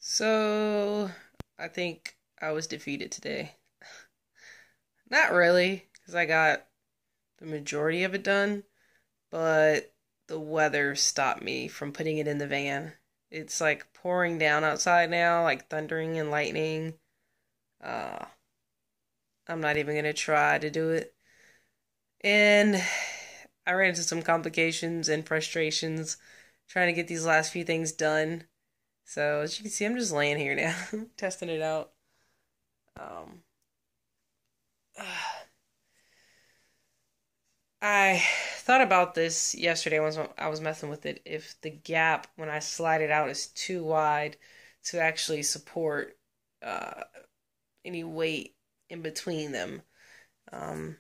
So, I think I was defeated today. Not really, because I got the majority of it done, but the weather stopped me from putting it in the van. It's like pouring down outside now, like thundering and lightning. Uh, I'm not even gonna try to do it. And I ran into some complications and frustrations trying to get these last few things done. So, as you can see, I'm just laying here now, testing it out. Um, I thought about this yesterday when I was messing with it. If the gap when I slide it out is too wide to actually support uh, any weight in between them, um,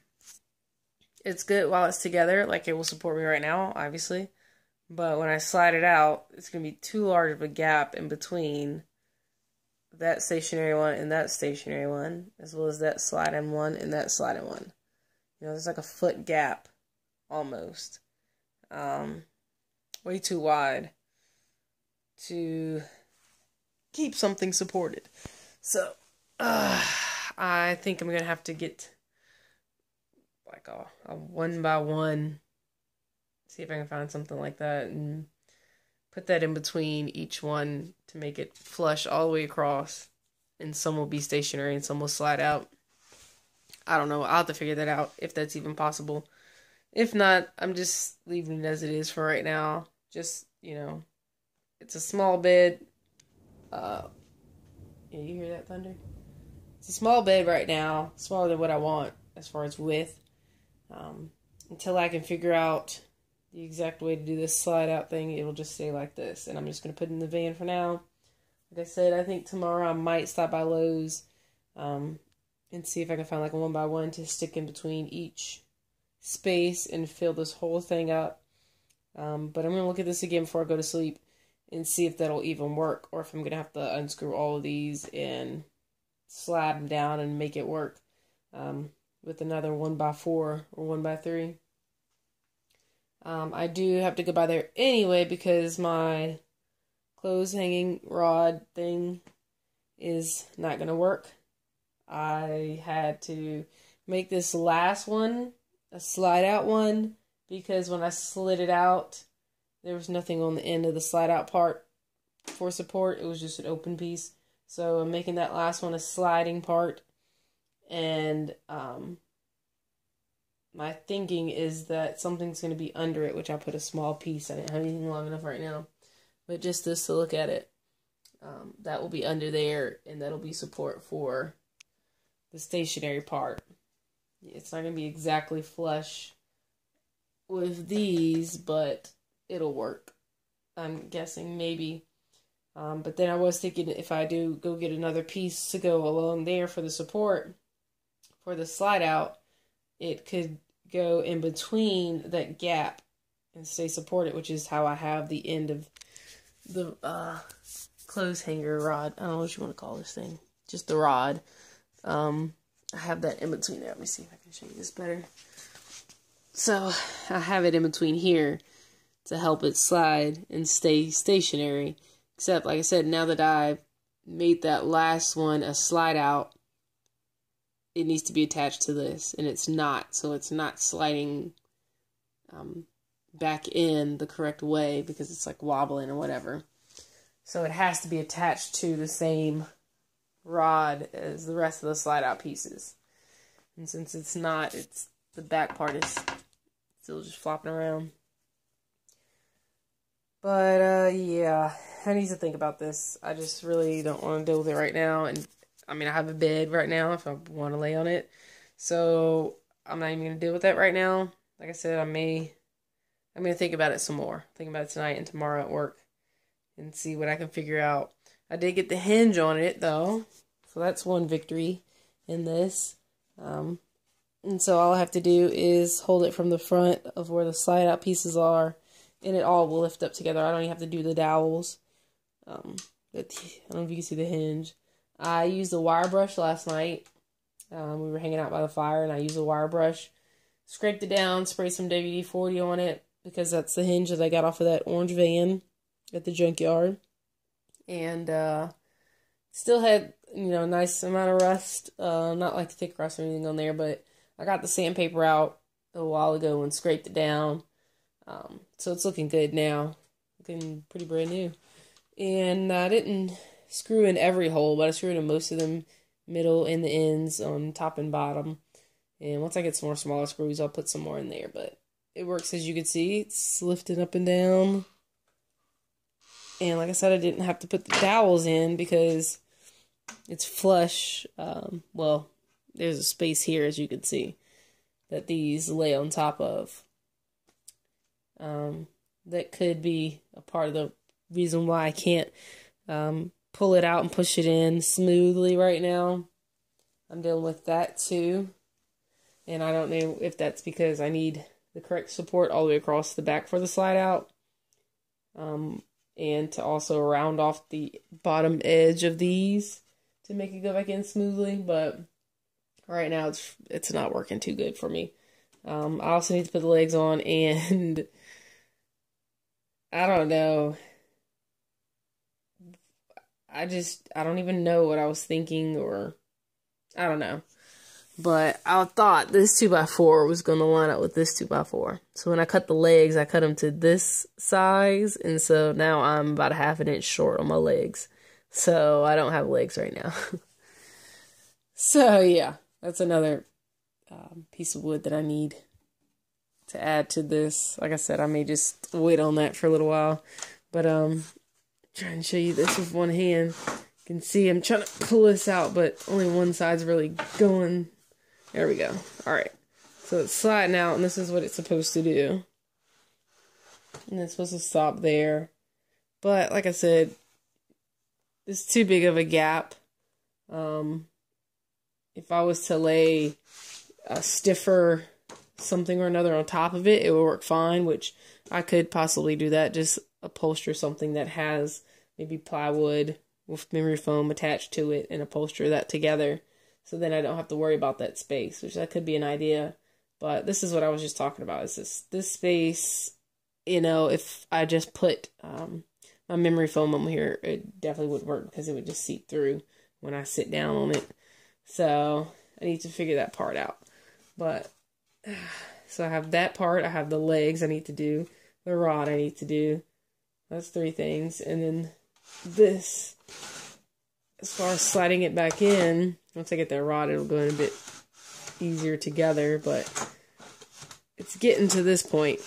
it's good while it's together. Like it will support me right now, obviously. But when I slide it out, it's gonna be too large of a gap in between that stationary one and that stationary one, as well as that sliding one and that sliding one. There's like a foot gap almost. Um, Way too wide to keep something supported. So, I think I'm gonna have to get like a one by one, see if I can find something like that and put that in between each one to make it flush all the way across. And some will be stationary and some will slide out. I don't know. I'll have to figure that out if that's even possible. If not, I'm just leaving it as it is for right now. Just, it's a small bed. Yeah, you hear that thunder? It's a small bed right now, smaller than what I want as far as width. Until I can figure out the exact way to do this slide out thing, it'll just stay like this. And I'm just going to put it in the van for now. Like I said, I think tomorrow I might stop by Lowe's and see if I can find like a one by one to stick in between each space and fill this whole thing up. But I'm going to look at this again before I go to sleep and see if that'll even work, or if I'm going to have to unscrew all of these and slide them down and make it work with another 1x4 or 1x3. I do have to go by there anyway because my clothes hanging rod thing is not going to work. I had to make this last one a slide out one because when I slid it out, there was nothing on the end of the slide out part for support. It was just an open piece. So I'm making that last one a sliding part. And my thinking is that something's going to be under it, which I put a small piece. I didn't have anything long enough right now. But just this to look at it. That will be under there, and that'll be support for the stationary part. It's not going to be exactly flush with these, but it'll work. I'm guessing, maybe. But then I was thinking if I do go get another piece to go along there for the support, for the slide out, it could go in between that gap and stay supported, which is how I have the end of the clothes hanger rod. I don't know what you want to call this thing. Just the rod. I have that in between there. Let me see if I can show you this better. So, I have it in between here to help it slide and stay stationary. Except, like I said, now that I've made that last one a slide out, it needs to be attached to this. And it's not. So, it's not sliding back in the correct way because it's like wobbling or whatever. So, it has to be attached to the same rod as the rest of the slide out pieces. And since it's not, it's the back part is still just flopping around. But yeah, I need to think about this. I just really don't want to deal with it right now. And I mean, I have a bed right now if I want to lay on it. So I'm not even going to deal with that right now. Like I said, I'm going to think about it some more. Think about it tonight and tomorrow at work and see what I can figure out. I did get the hinge on it, though, so that's one victory in this. And so all I have to do is hold it from the front of where the slide-out pieces are, and it all will lift up together. I don't even have to do the dowels. But I don't know if you can see the hinge. I used a wire brush last night. We were hanging out by the fire, and I used a wire brush. Scraped it down, sprayed some WD-40 on it, because that's the hinge that I got off of that orange van at the junkyard. And Still had, a nice amount of rust. Not like thick rust or anything on there, but I got the sandpaper out a while ago and scraped it down. So it's looking good now. Looking pretty brand new. And I didn't screw in every hole, but I screwed in most of them, middle and the ends on top and bottom. And once I get some more smaller screws, I'll put some more in there. But it works, as you can see. It's lifted up and down. And like I said, I didn't have to put the dowels in because it's flush. Well, there's a space here, as you can see, that these lay on top of. That could be a part of the reason why I can't pull it out and push it in smoothly right now. I'm dealing with that too. And I don't know if that's because I need the correct support all the way across the back for the slide out. And to also round off the bottom edge of these to make it go back in smoothly. But right now it's not working too good for me. I also need to put the legs on, and I don't know. I don't even know what I was thinking, or I don't know. But I thought this 2x4 was going to line up with this 2x4. So when I cut the legs, I cut them to this size. And so now I'm about a half an inch short on my legs. So I don't have legs right now. So yeah, that's another piece of wood that I need to add to this. Like I said, I may just wait on that for a little while. But trying to show you this with one hand. You can see I'm trying to pull this out, but only one side's really going. There we go. Alright. So it's sliding out, and this is what it's supposed to do. And it's supposed to stop there. But, like I said, it's too big of a gap. If I was to lay a stiffer something or another on top of it, it would work fine, which I could possibly do that. Just upholster something that has maybe plywood with memory foam attached to it and upholster that together. So then I don't have to worry about that space, which that could be an idea. But this is what I was just talking about, is this space, if I just put my memory foam on here, it definitely would work because it would just seep through when I sit down on it. So I need to figure that part out. But, so I have that part, I have the legs I need to do, the rod I need to do. That's 3 things. And then this, as far as sliding it back in, once I get that rod, it'll go in a bit easier together, but it's getting to this point.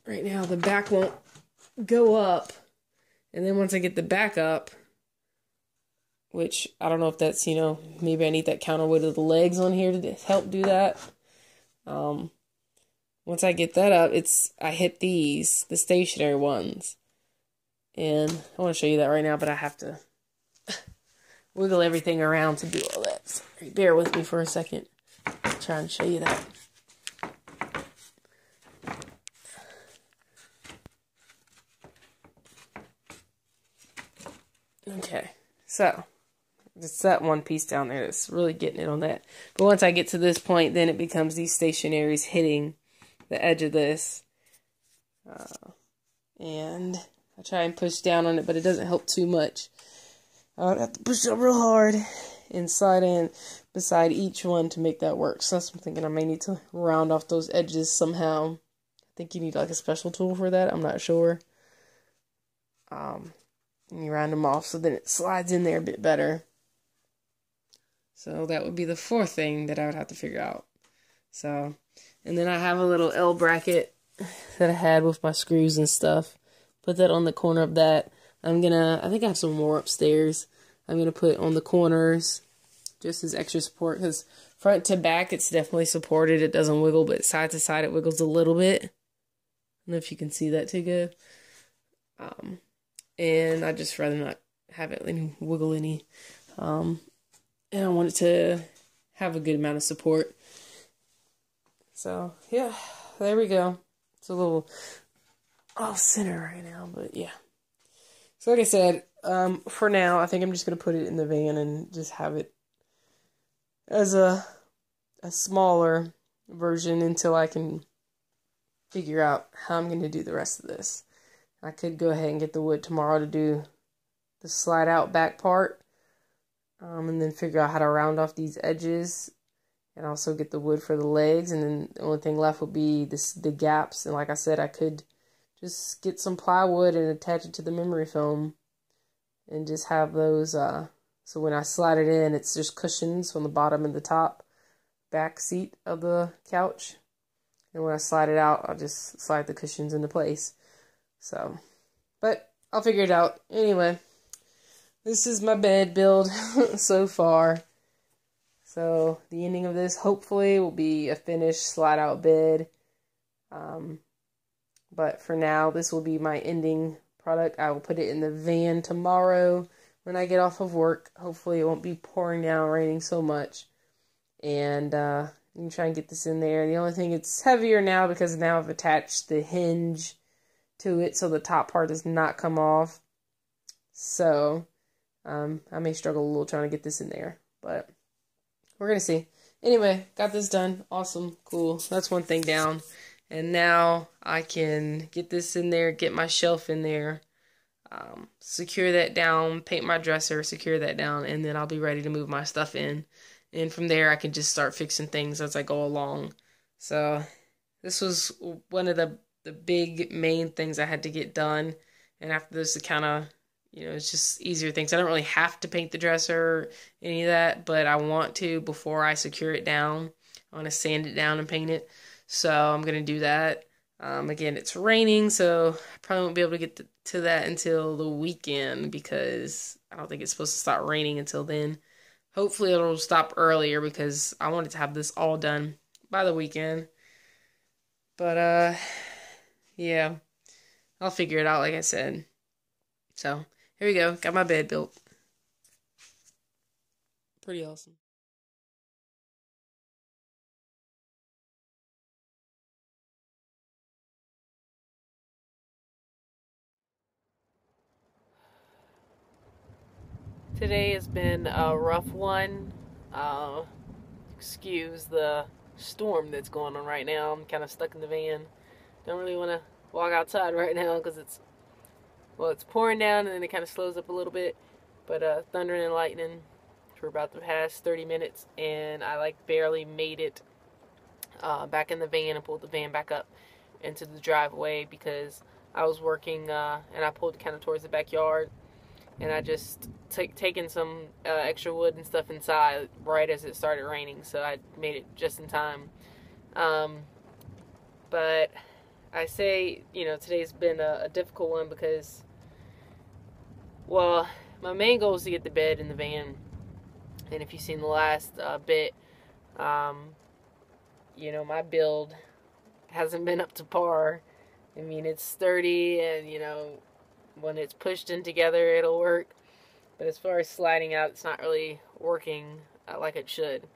Right now, the back won't go up, and then once I get the back up, which I don't know if that's, maybe I need that counterweight of the legs on here to help do that. Once I get that up, I hit the stationary ones. And I want to show you that right now, but I have to wiggle everything around to do all that. So bear with me for a second. I'll try and show you that. Okay, so it's that one piece down there that's really getting it on that. But once I get to this point, then it becomes these stationaries hitting the edge of this. And I try and push down on it, but it doesn't help too much. I would have to push up real hard and slide in beside each one to make that work. So that's what I'm thinking. I may need to round off those edges somehow. I think you need like a special tool for that. I'm not sure. And you round them off so then it slides in there a bit better. So that would be the 4th thing that I would have to figure out. So, and then I have a little L bracket that I had with my screws and stuff. Put that on the corner of that. I think I have some more upstairs. I'm going to put on the corners just as extra support, because front to back it's definitely supported. It doesn't wiggle, but side to side it wiggles a little bit. I don't know if you can see that too good. And I just rather not have it wiggle any. And I want it to have a good amount of support. So, yeah, there we go. It's a little off center right now, but yeah. So like I said, for now, I think I'm just going to put it in the van and just have it as a smaller version until I can figure out how I'm going to do the rest of this. I could go ahead and get the wood tomorrow to do the slide out back part, and then figure out how to round off these edges, and also get the wood for the legs. And then the only thing left would be the gaps. And like I said, I could just get some plywood and attach it to the memory foam and just have those, so when I slide it in, it's just cushions on the bottom and the top back seat of the couch. And when I slide it out, I'll just slide the cushions into place. So, but I'll figure it out. Anyway, this is my bed build so far. So the ending of this hopefully will be a finished slide out bed. But for now, this will be my ending product. I will put it in the van tomorrow when I get off of work. Hopefully it won't be pouring down, raining so much. And you can try and get this in there. The only thing, it's heavier now because now I've attached the hinge to it so the top part does not come off. So I may struggle a little trying to get this in there, but we're going to see. Anyway, got this done. Awesome. Cool. That's one thing down. And now I can get this in there, get my shelf in there, secure that down, paint my dresser, secure that down, and then I'll be ready to move my stuff in. And from there, I can just start fixing things as I go along. So this was one of the big main things I had to get done. And after this, it kind of, it's just easier things. I don't really have to paint the dresser or any of that, but I want to before I secure it down. I want to sand it down and paint it. So I'm going to do that. Again, it's raining, so I probably won't be able to get to that until the weekend because I don't think it's supposed to start raining until then. Hopefully it'll stop earlier because I wanted to have this all done by the weekend. But, yeah, I'll figure it out like I said. So, here we go. Got my bed built. Pretty awesome. Today has been a rough one. Excuse the storm that's going on right now. I'm kind of stuck in the van. Don't really want to walk outside right now because it's pouring down and then it kind of slows up a little bit. But thundering and lightning for about the past 30 minutes, and I barely made it back in the van and pulled the van back up into the driveway because I was working and I pulled kind of towards the backyard. And I just taken some extra wood and stuff inside right as it started raining, so I made it just in time. But I say, today's been a difficult one because, well, my main goal is to get the bed in the van. And if you've seen the last bit, my build hasn't been up to par. I mean, it's sturdy and, when it's pushed in together, it'll work. But as far as sliding out, it's not really working like it should.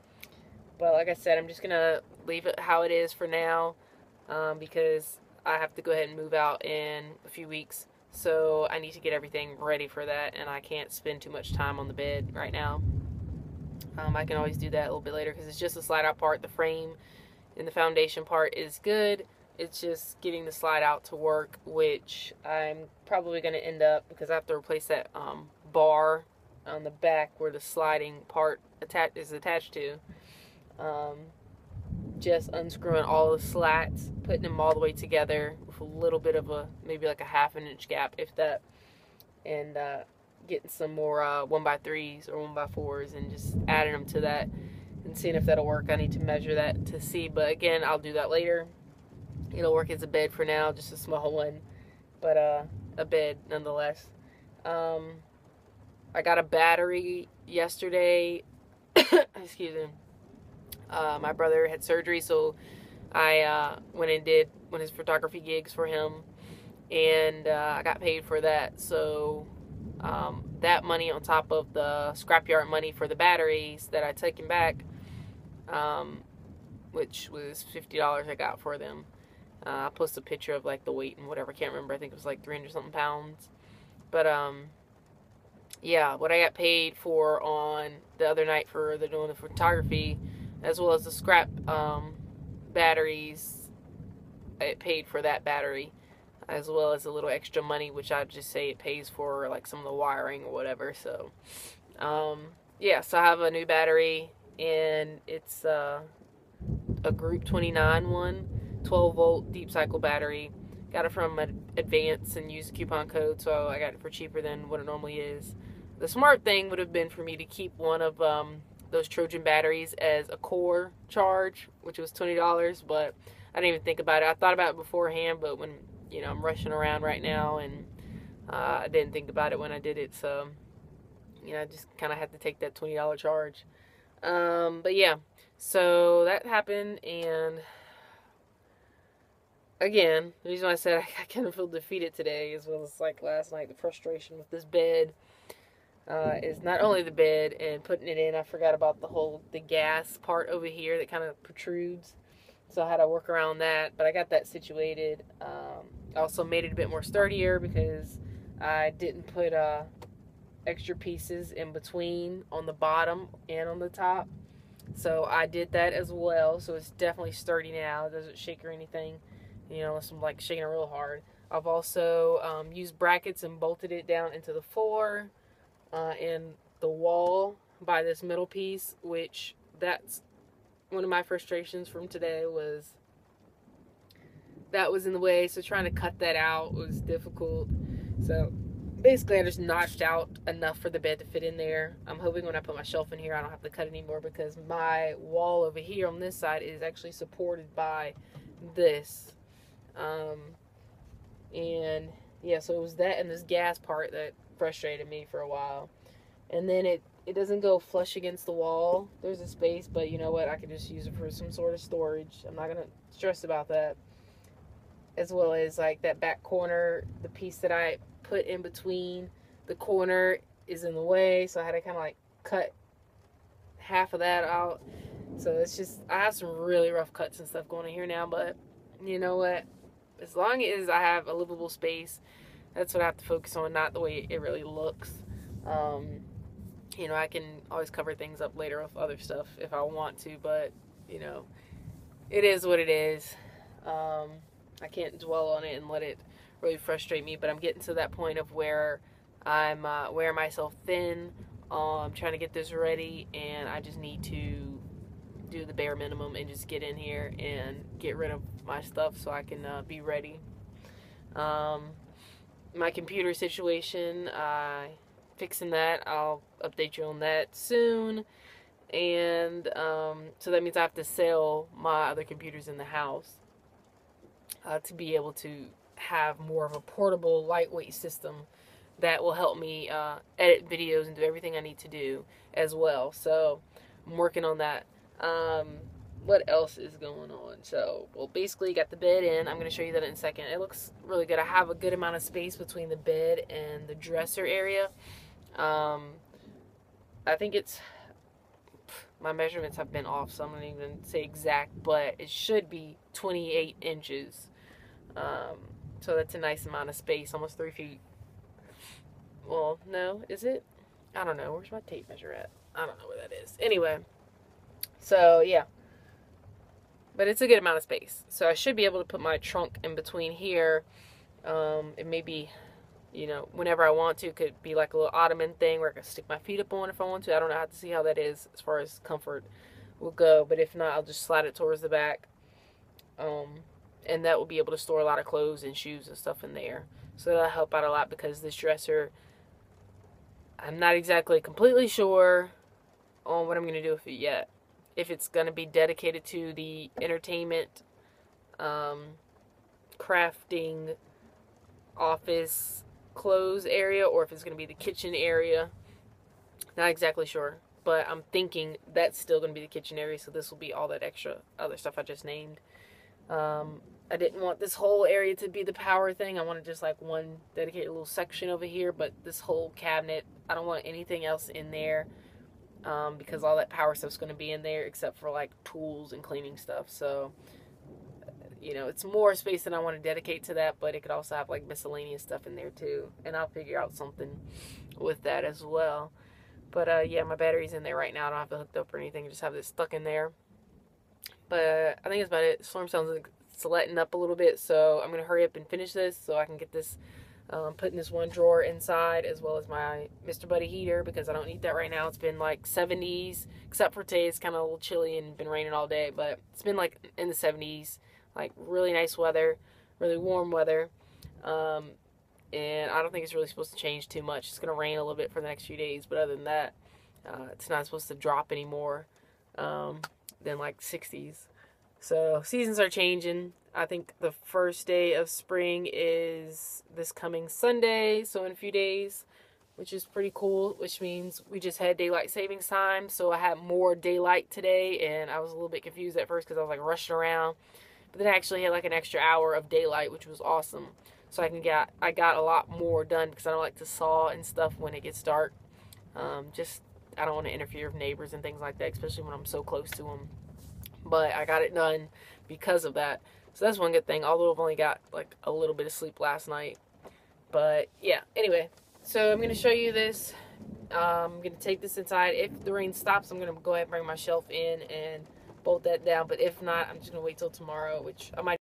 But like I said, I'm just going to leave it how it is for now because I have to go ahead and move out in a few weeks. So I need to get everything ready for that, and I can't spend too much time on the bed right now. I can always do that a little bit later because it's just the slide out part. The frame and the foundation part is good. It's just getting the slide out to work, which I'm probably going to end up, because I have to replace that bar on the back where the sliding part is attached to. Just unscrewing all the slats, putting them all the way together with a little bit of maybe like a ½ inch gap, if that, and getting some more 1x3s or 1x4s and just adding them to that and seeing if that'll work. I need to measure that to see, but again, I'll do that later. It'll work as a bed for now, just a small one, but a bed nonetheless. I got a battery yesterday. Excuse me. My brother had surgery, so I went and did one of his photography gigs for him, and I got paid for that. So that money on top of the scrapyard money for the batteries that I taken back, which was $50 I got for them. I posted a picture of the weight and whatever. I can't remember. I think it was 300 something pounds. But yeah, what I got paid for on the other night for doing the photography, as well as the scrap batteries, it paid for that battery. as well as a little extra money, which I'd just say it pays for like some of the wiring or whatever. So, um, yeah, so I have a new battery, and it's a Group 29 one, 12 volt deep cycle battery. Got it from Advance and used the coupon code, so I got it for cheaper than what it normally is. The smart thing would have been for me to keep one of those Trojan batteries as a core charge, which was $20, but I didn't even think about it. I thought about it beforehand, but when I'm rushing around right now, and I didn't think about it when I did it, so I just kind of had to take that $20 charge. But yeah, so that happened, and again, the reason why I said I kind of feel defeated today, as well as like last night, the frustration with this bed is not only the bed and putting it in. I forgot about the gas part over here that kind of protrudes, so I had to work around that. But I got that situated. I also made it a bit more sturdier because I didn't put extra pieces in between on the bottom and on the top. So I did that as well. So it's definitely sturdy now. It doesn't shake or anything, unless I'm like shaking it real hard. I've also used brackets and bolted it down into the floor and the wall by this middle piece, which that's one of my frustrations from today, was that was in the way. So trying to cut that out was difficult. So basically I just notched out enough for the bed to fit in there. I'm hoping when I put my shelf in here I don't have to cut anymore, because my wall over here on this side is actually supported by this. And yeah, so it was that and this gas part that frustrated me for a while. And then it doesn't go flush against the wall. There's a space, but you know what? I could just use it for some sort of storage. I'm not going to stress about that. As well as like that back corner, the piece that I put in between the corner is in the way, so I had to kind of like cut half of that out. So it's just, I have some really rough cuts and stuff going on here now, but you know what? As long as I have a livable space, that's what I have to focus on, not the way it really looks. I can always cover things up later with other stuff if I want to, but it is what it is. I can't dwell on it and let it really frustrate me, but I'm getting to that point of where I'm wearing myself thin. I'm trying to get this ready, and I just need to do the bare minimum and just get in here and get rid of my stuff so I can be ready. My computer situation, fixing that. I'll update you on that soon. And so that means I have to sell my other computers in the house to be able to have more of a portable, lightweight system that will help me edit videos and do everything I need to do as well. So I'm working on that. What else is going on? So, well, basically got the bed in. I'm going to show you that in a second. It looks really good. I have a good amount of space between the bed and the dresser area. I think my measurements have been off, so I'm not even say exact, but it should be 28 inches. So that's a nice amount of space, almost 3 feet. Well, no, is it? I don't know. Where's my tape measure at? I don't know where that is. Anyway, so yeah. But it's a good amount of space. So I should be able to put my trunk in between here. It may be, whenever I want to, could be like a little ottoman thing where I can stick my feet up on if I want to. I don't know. I have to see how that is as far as comfort will go. But if not, I'll just slide it towards the back. And that will be able to store a lot of clothes and shoes and stuff in there. So that'll help out a lot, because this dresser, I'm not exactly completely sure on what I'm going to do with it yet. If it's going to be dedicated to the entertainment, crafting, office, clothes area, or if it's going to be the kitchen area. Not exactly sure. But I'm thinking that's still going to be the kitchen area, so this will be all that extra other stuff I just named. I didn't want this whole area to be the power thing. I wanted just like one dedicated little section over here, but this whole cabinet, I don't want anything else in there, because all that power stuff's going to be in there except for like tools and cleaning stuff. So, it's more space than I want to dedicate to that, but it could also have like miscellaneous stuff in there too. And I'll figure out something with that as well. But yeah, my battery's in there right now. I don't have it hooked up or anything. I just have this stuck in there. But I think that's about it. Storm It's letting up a little bit, so I'm going to hurry up and finish this so I can get this put in this one drawer inside, as well as my Mr. Buddy heater, because I don't need that right now. It's been like 70s, except for today. It's kind of a little chilly and been raining all day, but it's been like in the 70s, like really nice weather, really warm weather. And I don't think it's really supposed to change too much. It's going to rain a little bit for the next few days, but other than that, it's not supposed to drop anymore than like 60s. So seasons are changing. I think the first day of spring is this coming Sunday, so in a few days, which is pretty cool, which means we just had daylight savings time, so I had more daylight today, and I was a little bit confused at first because I was like rushing around, but then I actually had like an extra hour of daylight, which was awesome. So I got a lot more done because I don't like to saw and stuff when it gets dark. I don't want to interfere with neighbors and things like that, especially when I'm so close to them. But I got it done because of that. So that's one good thing, although I've only got like a little bit of sleep last night. But yeah, anyway, so I'm going to show you this. I'm going to take this inside. If the rain stops, I'm going to go ahead and bring my shelf in and bolt that down. But if not, I'm just going to wait till tomorrow, which I might